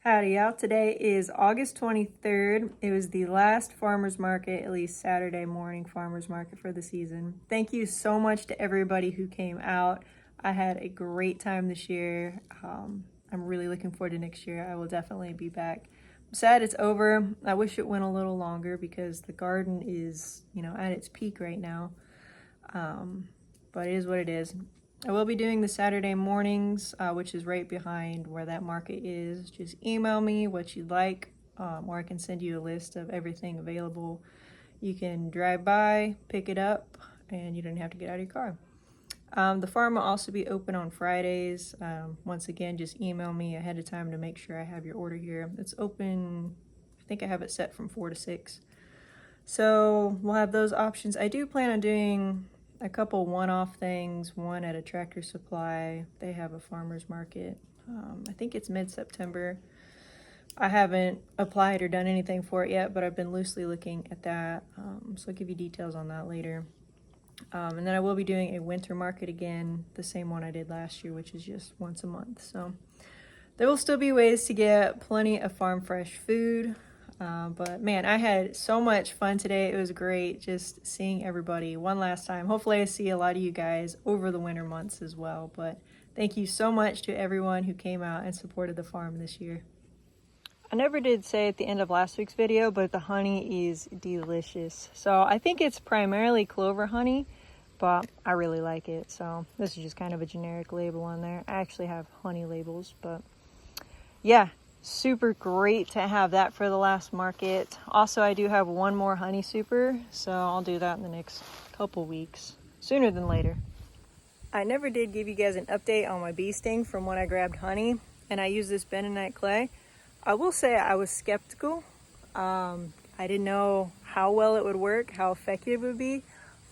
Howdy y'all, today is August 23rd. It was the last farmer's market, at least Saturday morning farmer's market for the season. Thank you so much to everybody who came out. I had a great time this year. I'm really looking forward to next year. I will definitely be back. I'm sad it's over. I wish it went a little longer because the garden is, at its peak right now. But it is what it is. I will be doing the Saturday mornings, which is right behind where that market is. Just email me what you'd like, or I can send you a list of everything available. You can drive by, pick it up, and you don't have to get out of your car. The farm will also be open on Fridays. Once again, just email me ahead of time to make sure I have your order here. It's open, I think I have it set from 4 to 6. So we'll have those options. I do plan on doing a couple one-off things, one at a Tractor Supply. They have a farmer's market. I think it's mid-September. I haven't applied or done anything for it yet, but I've been loosely looking at that. So I'll give you details on that later. And then I will be doing a winter market again, the same one I did last year, which is just once a month. So there will still be ways to get plenty of farm fresh food. But man, I had so much fun today. It was great just seeing everybody one last time. Hopefully I see a lot of you guys over the winter months as well. But thank you so much to everyone who came out and supported the farm this year. I never did say at the end of last week's video, but the honey is delicious. So I think it's primarily clover honey, but I really like it. So this is just kind of a generic label on there. I actually have honey labels, but yeah. Super great to have that for the last market. Also, I do have one more honey super, so I'll do that in the next couple weeks, sooner than later. I never did give you guys an update on my bee sting from when I grabbed honey, and I used this bentonite clay. I will say I was skeptical. I didn't know how well it would work, how effective it would be.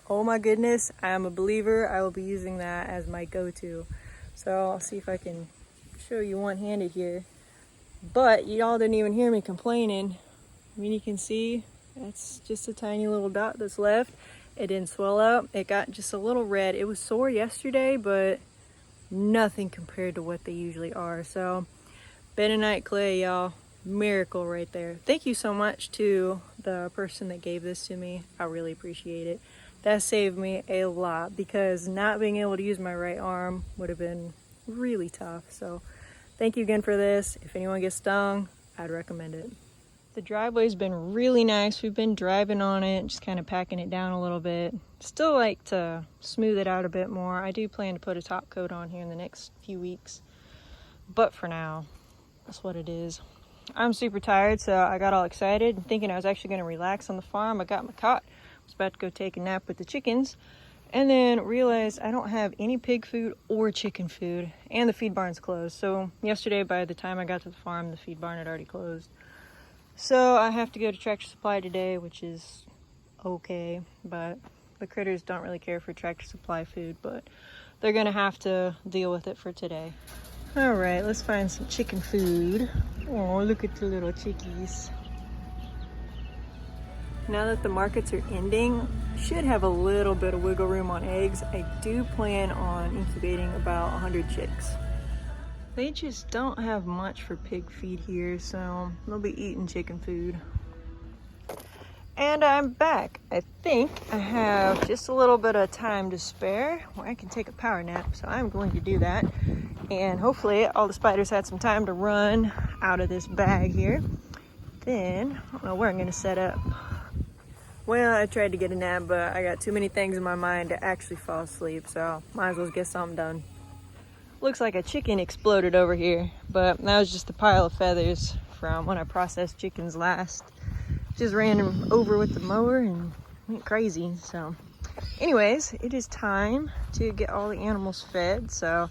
Oh my goodness, I am a believer. I will be using that as my go-to. So I'll see if I can show you one-handed here. But y'all didn't even hear me complaining. I mean, you can see that's just a tiny little dot that's left. It didn't swell up. It got just a little red. It was sore yesterday, but nothing compared to what they usually are. So bentonite clay, y'all, miracle right there. Thank you so much to the person that gave this to me. I really appreciate it. That saved me a lot because not being able to use my right arm would have been really tough. So thank you again for this. If anyone gets stung, I'd recommend it. The driveway's been really nice. We've been driving on it, just kind of packing it down a little bit. Still like to smooth it out a bit more. I do plan to put a top coat on here in the next few weeks. But for now, that's what it is. I'm super tired, so I got all excited thinking I was actually going to relax on the farm. I got my cot. I was about to go take a nap with the chickens. And then realized I don't have any pig food or chicken food, and the feed barn's closed. So yesterday, by the time I got to the farm, the feed barn had already closed. So I have to go to Tractor Supply today, which is okay, but the critters don't really care for Tractor Supply food, but they're gonna have to deal with it for today. All right, let's find some chicken food. Oh, look at the little chickies. Now that the markets are ending, should have a little bit of wiggle room on eggs. I do plan on incubating about 100 chicks. They just don't have much for pig feed here, so they'll be eating chicken food. And I'm back. I think I have just a little bit of time to spare where I can take a power nap, so I'm going to do that. And hopefully all the spiders had some time to run out of this bag here. Then, I don't know where I'm gonna set up. Well, I tried to get a nap, but I got too many things in my mind to actually fall asleep, so might as well get something done. Looks like a chicken exploded over here, but that was just a pile of feathers from when I processed chickens last. Just ran them over with the mower and went crazy. So anyways, it is time to get all the animals fed. So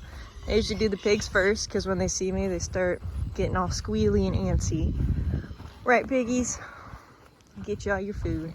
I usually do the pigs first because when they see me, they start getting all squealy and antsy. Right, piggies? Get y'all your food.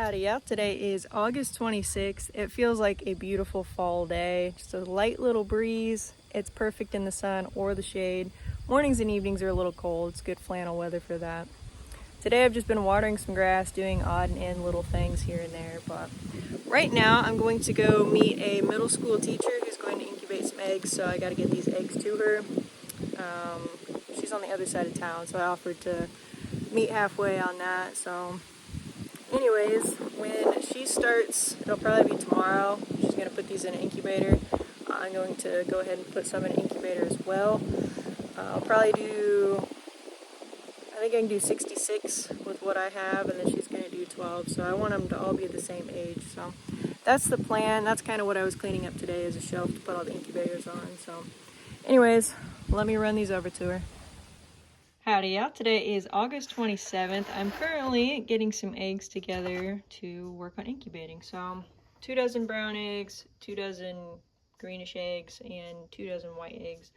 Howdy out. Today is August 26th. It feels like a beautiful fall day. Just a light little breeze. It's perfect in the sun or the shade. Mornings and evenings are a little cold. It's good flannel weather for that. Today I've just been watering some grass, doing odd and end little things here and there. But right now I'm going to go meet a middle school teacher who's going to incubate some eggs. So I got to get these eggs to her. She's on the other side of town, so I offered to meet halfway on that. So anyways, when she starts, it'll probably be tomorrow. She's going to put these in an incubator. I'm going to go ahead and put some in an incubator as well. I'll probably do, I think I can do 66 with what I have, and then she's going to do 12. So I want them to all be the same age. So that's the plan. That's kind of what I was cleaning up today, is a shelf to put all the incubators on. So anyways, let me run these over to her. Howdy out. Today is August 27th. I'm currently getting some eggs together to work on incubating. So 2 dozen brown eggs, 2 dozen greenish eggs, and 2 dozen white eggs.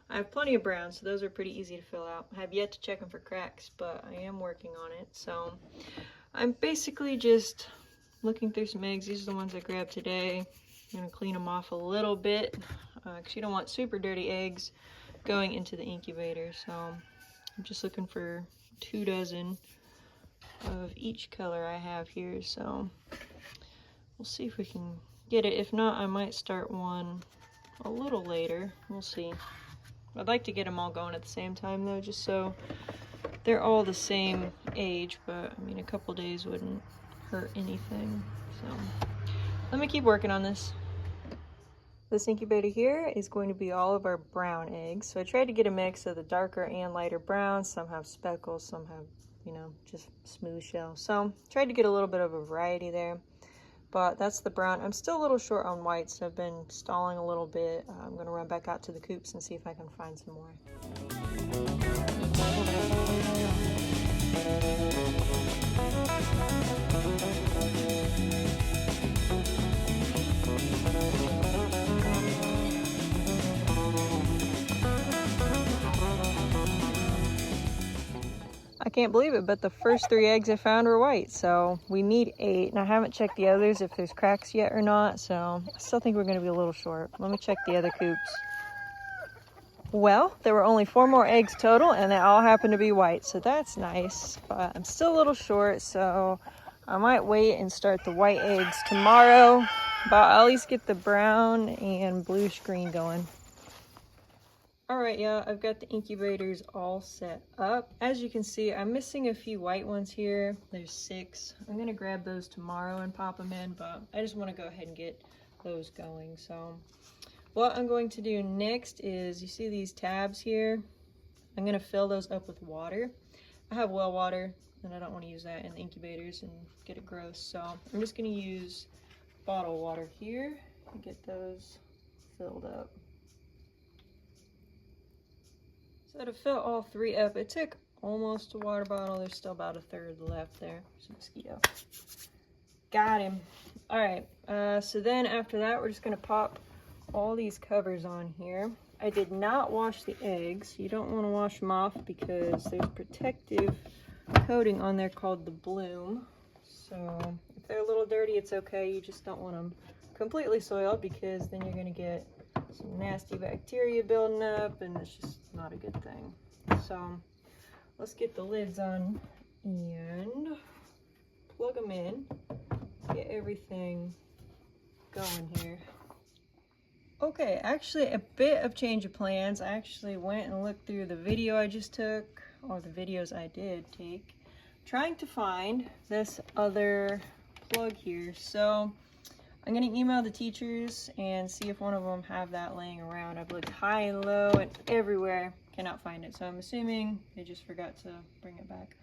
I have plenty of brown, so those are pretty easy to fill out. I have yet to check them for cracks, but I am working on it. So I'm basically just looking through some eggs. These are the ones I grabbed today. I'm going to clean them off a little bit because you don't want super dirty eggs going into the incubator. So I'm just looking for 2 dozen of each color I have here, so we'll see if we can get it. If not, I might start one a little later. We'll see. I'd like to get them all going at the same time though, just so they're all the same age, but I mean a couple days wouldn't hurt anything. So let me keep working on this. This incubator here is going to be all of our brown eggs. So I tried to get a mix of the darker and lighter browns. Some have speckles, some have, you know, just smooth shell. So tried to get a little bit of a variety there. But that's the brown. I'm still a little short on white, so I've been stalling a little bit. I'm going to run back out to the coops and see if I can find some more. I can't believe it, but the first 3 eggs I found were white, so we need 8, and I haven't checked the others if there's cracks yet or not, so I still think we're going to be a little short. Let me check the other coops. Well, there were only 4 more eggs total, and they all happen to be white, so that's nice, but I'm still a little short, so I might wait and start the white eggs tomorrow, but I'll at least get the brown and bluish green going. Alright, yeah, I've got the incubators all set up. As you can see, I'm missing a few white ones here. There's 6. I'm going to grab those tomorrow and pop them in, but I just want to go ahead and get those going. So what I'm going to do next is, you see these tabs here? I'm going to fill those up with water. I have well water, and I don't want to use that in the incubators and get it gross. So I'm just going to use bottled water here and get those filled up. So to fill all 3 up, it took almost a water bottle. There's still about a third left there. There's a mosquito. Got him. All right, so then after that, we're just gonna pop all these covers on here. I did not wash the eggs. You don't wanna wash them off because there's protective coating on there called the bloom. So if they're a little dirty, it's okay. You just don't want them completely soiled because then you're gonna get some nasty bacteria building up, and it's just not a good thing. So let's get the lids on and plug them in, get everything going here. Okay, actually a bit of change of plans. I actually went and looked through the video I just took, or the videos I did take, trying to find this other plug here. So I'm gonna email the teachers and see if one of them have that laying around. I've looked high and low and everywhere, cannot find it. So I'm assuming they just forgot to bring it back.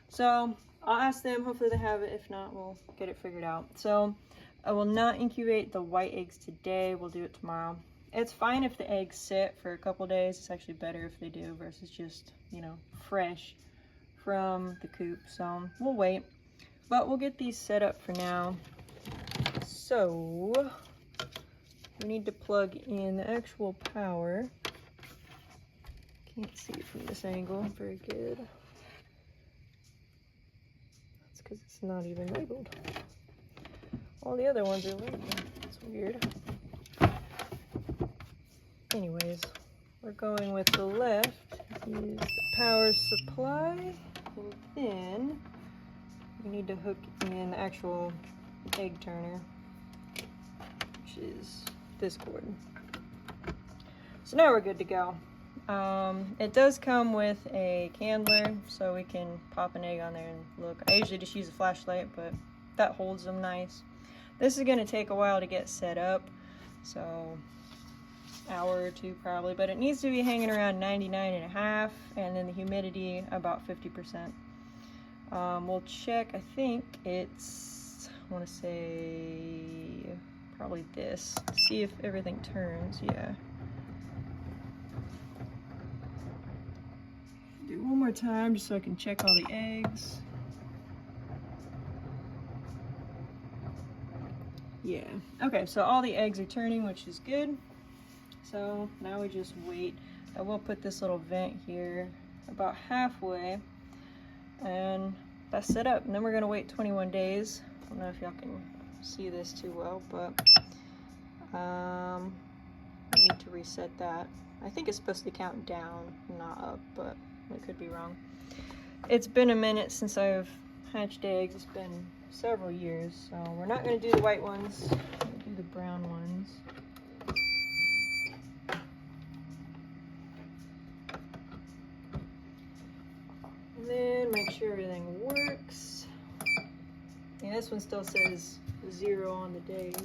So I'll ask them, hopefully they have it. If not, we'll get it figured out. So I will not incubate the white eggs today. We'll do it tomorrow. It's fine if the eggs sit for a couple days. It's actually better if they do versus just, you know, fresh from the coop. So we'll wait, but we'll get these set up for now. So we need to plug in the actual power. Can't see it from this angle very good. That's because it's not even labeled. all the other ones are leaking. It's weird. Anyways, we're going with the left. Is the power supply, and then we need to hook in the actual egg turner, which is this cord. So now we're good to go. It does come with a candler, so we can pop an egg on there and look. I usually just use a flashlight, but that holds them nice. This is going to take a while to get set up, so hour or two probably, but it needs to be hanging around 99.5, and then the humidity about 50%. We'll check, I think it's, I want to say probably this, see if everything turns. Yeah. Do one more time just so I can check all the eggs. Yeah, okay, so all the eggs are turning, which is good. So now we just wait. I will put this little vent here about halfway, and that's set up. And then we're gonna wait 21 days. I don't know if y'all can see this too well, but I need to reset that. I think it's supposed to count down, not up, but I could be wrong. It's been a minute since I've hatched eggs. It's been several years, so we're not gonna do the white ones. We're gonna do the brown ones. And then make sure everything works. And this one still says 0 on the days.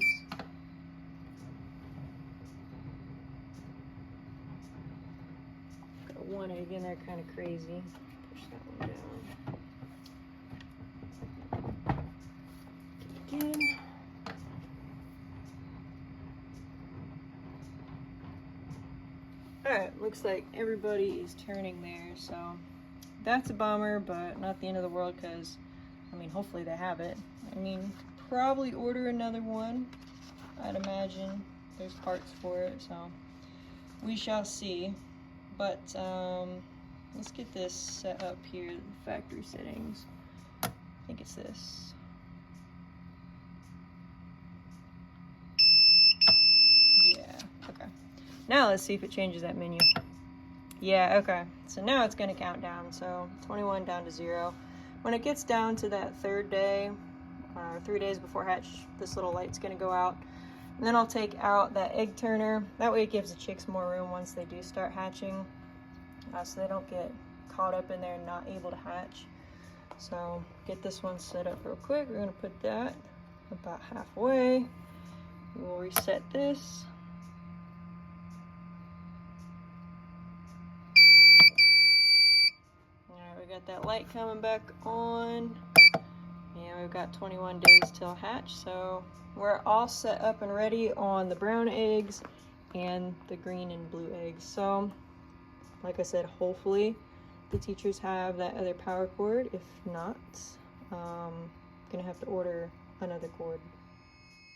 Got one egg in there, kind of crazy. Push that one down. Again. Alright, looks like everybody is turning there, so that's a bummer, but not the end of the world, because, I mean, hopefully they have it. I mean, probably order another one. I'd imagine there's parts for it, so we shall see. But let's get this set up here, the factory settings. I think it's this. Yeah, okay. Now let's see if it changes that menu. Yeah, okay. So now it's gonna count down. So 21 down to 0. When it gets down to that 3rd day, 3 days before hatch, this little light's gonna go out. And then I'll take out that egg turner. That way it gives the chicks more room once they do start hatching, so they don't get caught up in there and not able to hatch. So get this one set up real quick. We're gonna put that about halfway. We'll reset this. We got that light coming back on, and we've got 21 days till hatch, so we're all set up and ready on the brown eggs and the green and blue eggs. So like I said, hopefully the teachers have that other power cord. If not, gonna have to order another cord.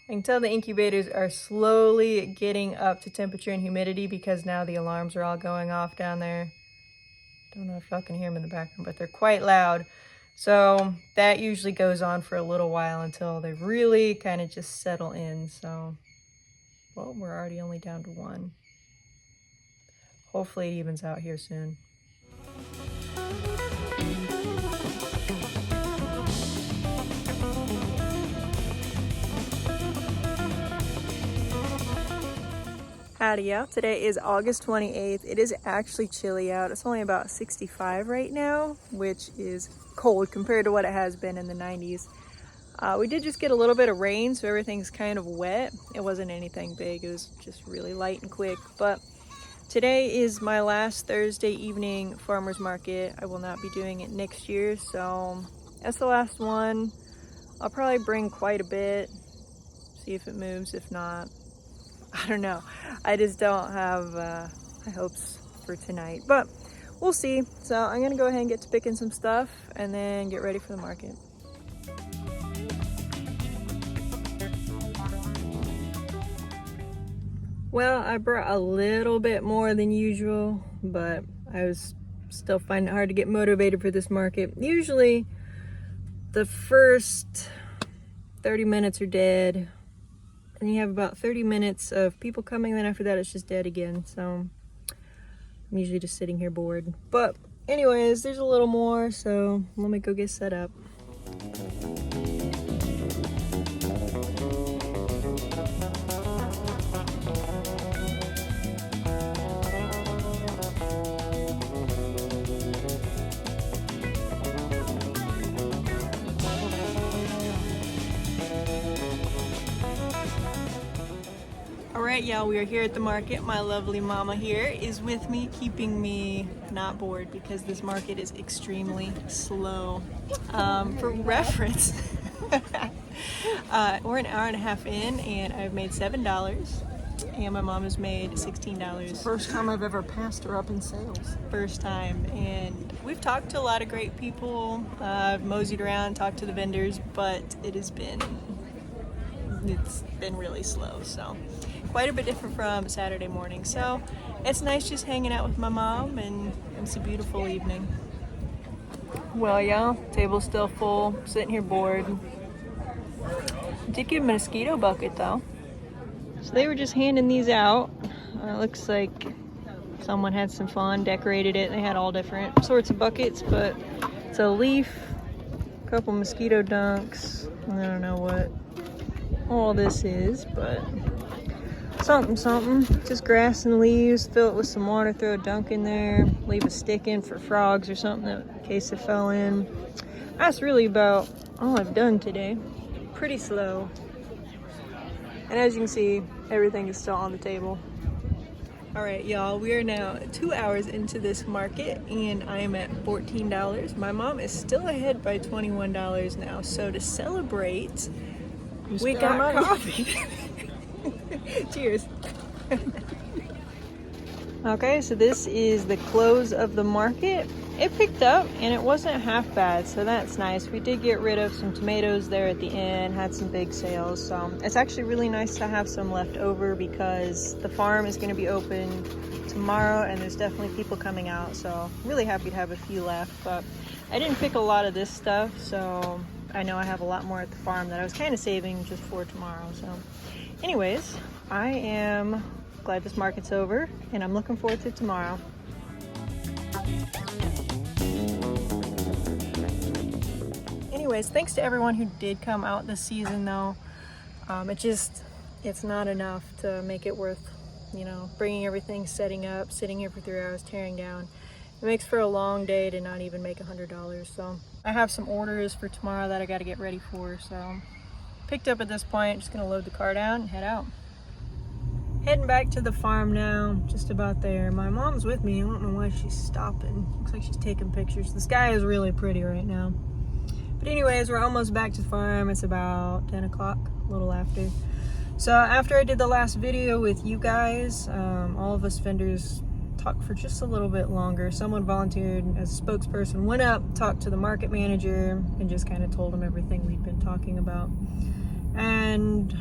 I can tell the incubators are slowly getting up to temperature and humidity because now the alarms are all going off down there. Don't know if y'all can hear them in the background, but they're quite loud. So that usually goes on for a little while until they really kind of just settle in. So, well, we're already only down to 1. Hopefully it evens out here soon. Howdy y'all, today is August 28th. It is actually chilly out. It's only about 65 right now, which is cold compared to what it has been in the 90s. We did just get a little bit of rain, so everything's kind of wet. It wasn't anything big, it was just really light and quick. But today is my last Thursday evening farmer's market. I will not be doing it next year, so that's the last one. I'll probably bring quite a bit, see if it moves. If not, I don't know. I just don't have high hopes for tonight, but we'll see. So I'm gonna go ahead and get to picking some stuff and then get ready for the market. Well, I brought a little bit more than usual, but I was still finding it hard to get motivated for this market. Usually the first 30 minutes are dead. And you have about 30 minutes of people coming, then after that it's just dead again. So I'm usually just sitting here bored. But anyways, there's a little more, so let me go get set up. Alright y'all, we are here at the market. My lovely mama here is with me, keeping me not bored because this market is extremely slow. For reference, we're an hour and a half in and I've made $7 and my mom has made $16. First time I've ever passed her up in sales. First time, and we've talked to a lot of great people. I've moseyed around, talked to the vendors, but it's been really slow, so quite a bit different from Saturday morning. So it's nice just hanging out with my mom, and it's a beautiful evening. Well, y'all, table's still full, sitting here bored. Did get a mosquito bucket though, so they were just handing these out. Looks like someone had some fun, decorated it. They had all different sorts of buckets, but it's a leaf, a couple mosquito dunks, and I don't know what all this is, but something. Just grass and leaves. Fill it with some water, throw a dunk in there, leave a stick in for frogs or something in case it fell in. That's really about all I've done today. Pretty slow. And as you can see, everything is still on the table. Alright y'all, we are now 2 hours into this market and I am at $14. My mom is still ahead by $21 now, so to celebrate, we got coffee. Cheers. Okay, so this is the close of the market. It picked up and it wasn't half bad, so that's nice. We did get rid of some tomatoes there at the end, had some big sales. So it's actually really nice to have some left over because the farm is going to be open tomorrow and there's definitely people coming out. So really happy to have a few left, but I didn't pick a lot of this stuff, so I know I have a lot more at the farm that I was kind of saving just for tomorrow. So anyways, I am glad this market's over and I'm looking forward to tomorrow. Anyways, thanks to everyone who did come out this season though. It's not enough to make it worth, bringing everything, setting up, sitting here for 3 hours, tearing down. It makes for a long day to not even make $100. So I have some orders for tomorrow that I got to get ready for. So picked up at this point, just gonna load the car down and head out. Heading back to the farm now, just about there. My mom's with me. I don't know why she's stopping. Looks like she's taking pictures. The sky is really pretty right now. But anyways, we're almost back to the farm. It's about 10 o'clock, a little after. So after I did the last video with you guys, all of us vendors talked for just a little bit longer. Someone volunteered as a spokesperson, went up, talked to the market manager, and just kind of told him everything we'd been talking about. And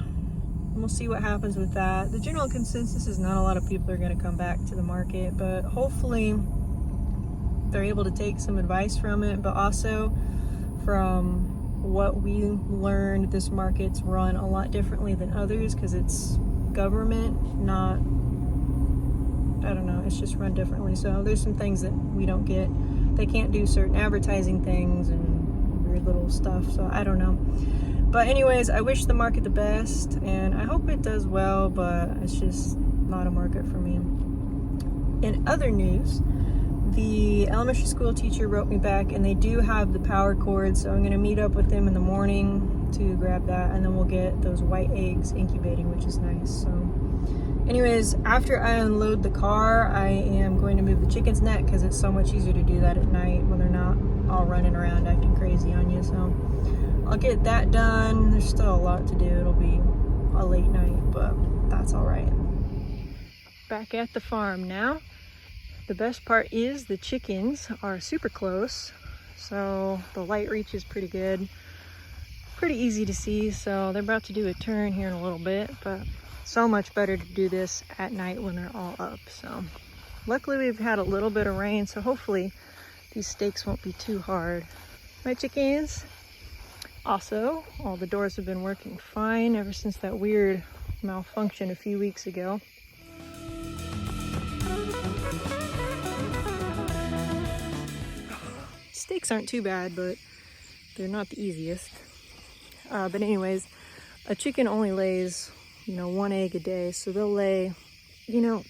we'll see what happens with that. The general consensus is not a lot of people are going to come back to the market, but hopefully they're able to take some advice from it, but also from what we learned, this market's run a lot differently than others because it's government, not, I don't know, it's just run differently. So there's some things that we don't get. They can't do certain advertising things and weird little stuff, so I don't know. But anyways, I wish the market the best and I hope it does well, but it's just not a market for me. In other news, the elementary school teacher wrote me back and they do have the power cord, so I'm going to meet up with them in the morning to grab that, and then we'll get those white eggs incubating, which is nice. So anyways, after I unload the car, I am going to move the chickens' net because it's so much easier to do that at night when they're not all running around acting crazy on you. So I'll get that done. There's still a lot to do. It'll be a late night, but that's all right. Back at the farm now. The best part is the chickens are super close, so the light reach is pretty good. Pretty easy to see, so they're about to do a turn here in a little bit, but so much better to do this at night when they're all up. So luckily we've had a little bit of rain, so hopefully these stakes won't be too hard. Right, chickens? Also, all the doors have been working fine ever since that weird malfunction a few weeks ago. Steaks aren't too bad, but they're not the easiest. But anyways, a chicken only lays, 1 egg a day. So they'll lay, man,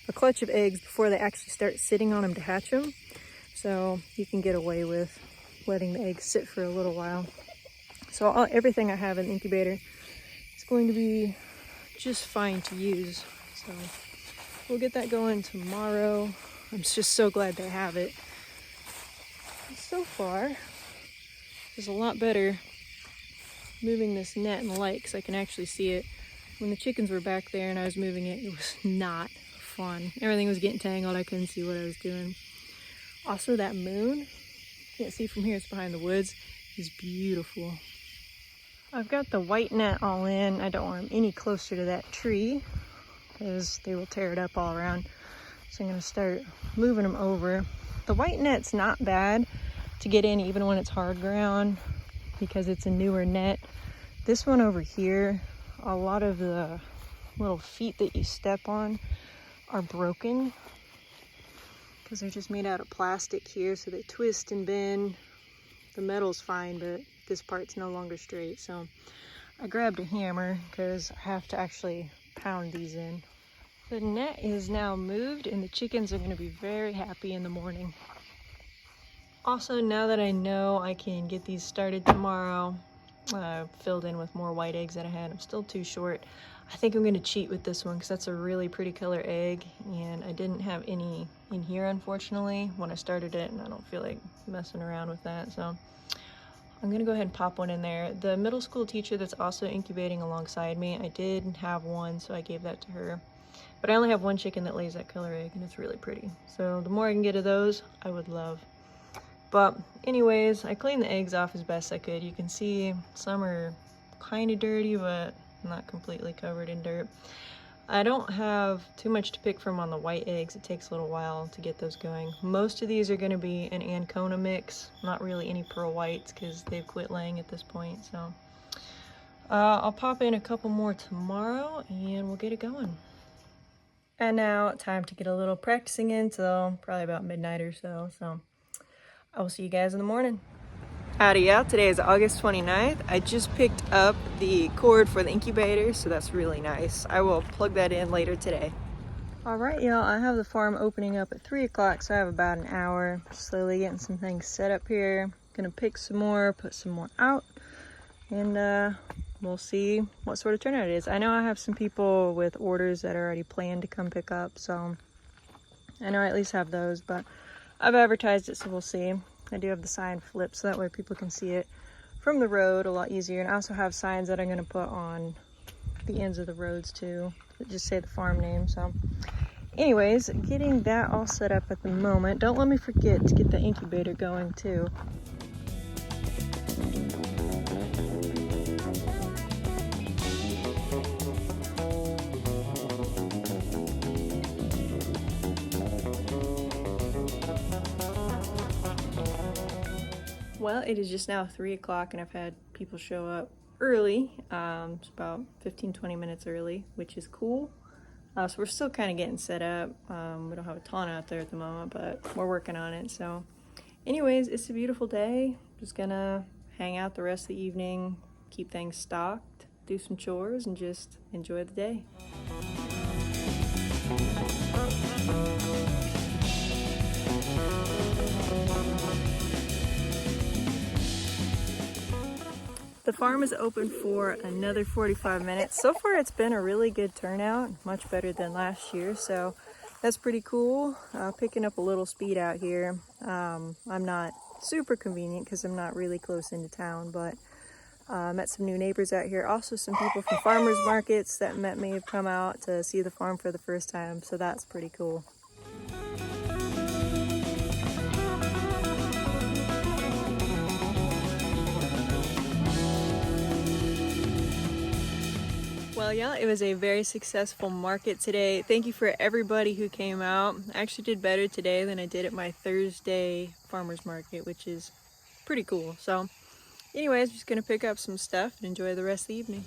a clutch of eggs before they actually start sitting on them to hatch them. So you can get away with letting the eggs sit for a little while. So everything I have in the incubator is going to be just fine to use. So we'll get that going tomorrow. I'm just so glad they have it. So far, it's a lot better moving this net in the light because I can actually see it. When the chickens were back there and I was moving it, it was not fun. Everything was getting tangled. I couldn't see what I was doing. Also, that moon, can't see from here, it's behind the woods, is beautiful. I've got the white net all in. I don't want them any closer to that tree because they will tear it up all around. So I'm going to start moving them over. The white net's not bad to get in even when it's hard ground because it's a newer net. This one over here, a lot of the little feet that you step on are broken because they're just made out of plastic here, so they twist and bend. The metal's fine, but this part's no longer straight. So I grabbed a hammer because I have to actually pound these in. The net is now moved and the chickens are going to be very happy in the morning. Also, now that I know I can get these started tomorrow, filled in with more white eggs that I had. I'm still too short. I think I'm going to cheat with this one because that's a really pretty color egg, and I didn't have any in here unfortunately when I started it, and I don't feel like messing around with that, so I'm going to go ahead and pop one in there. The middle school teacher that's also incubating alongside me, I did have one, so I gave that to her. But I only have one chicken that lays that color egg, and it's really pretty. So the more I can get of those, I would love. But anyways, I cleaned the eggs off as best I could. You can see some are kind of dirty, but not completely covered in dirt. I don't have too much to pick from on the white eggs. It takes a little while to get those going. Most of these are going to be an Ancona mix, not really any pearl whites because they've quit laying at this point. So I'll pop in a couple more tomorrow and we'll get it going. And now time to get a little practicing in till probably about midnight or so. So I will see you guys in the morning. Howdy, y'all. Today is August 29th. I just picked up the cord for the incubator, so that's really nice. I will plug that in later today. All right, y'all. I have the farm opening up at 3 o'clock, so I have about an hour. Slowly getting some things set up here. Gonna pick some more, put some more out, and we'll see what sort of turnout it is. I know I have some people with orders that are already planned to come pick up, so I know I at least have those, but I've advertised it, so we'll see. I do have the sign flipped so that way people can see it from the road a lot easier. And I also have signs that I'm going to put on the ends of the roads too that just say the farm name. So anyways, getting that all set up at the moment. Don't let me forget to get the incubator going too. Well, it is just now 3 o'clock and I've had people show up early. It's about 15-20 minutes early, which is cool. So we're still kind of getting set up. We don't have a ton out there at the moment, but we're working on it. So anyways, it's a beautiful day. Just gonna hang out the rest of the evening, keep things stocked, do some chores, and just enjoy the day. The farm is open for another 45 minutes. So far it's been a really good turnout, much better than last year, so that's pretty cool. Picking up a little speed out here. I'm not super convenient because I'm not really close into town, but met some new neighbors out here. Also some people from farmers markets that met me have come out to see the farm for the first time, so that's pretty cool. Well, yeah, it was a very successful market today. Thank you for everybody who came out. I actually did better today than I did at my Thursday farmers market, which is pretty cool. So anyways, just gonna pick up some stuff and enjoy the rest of the evening.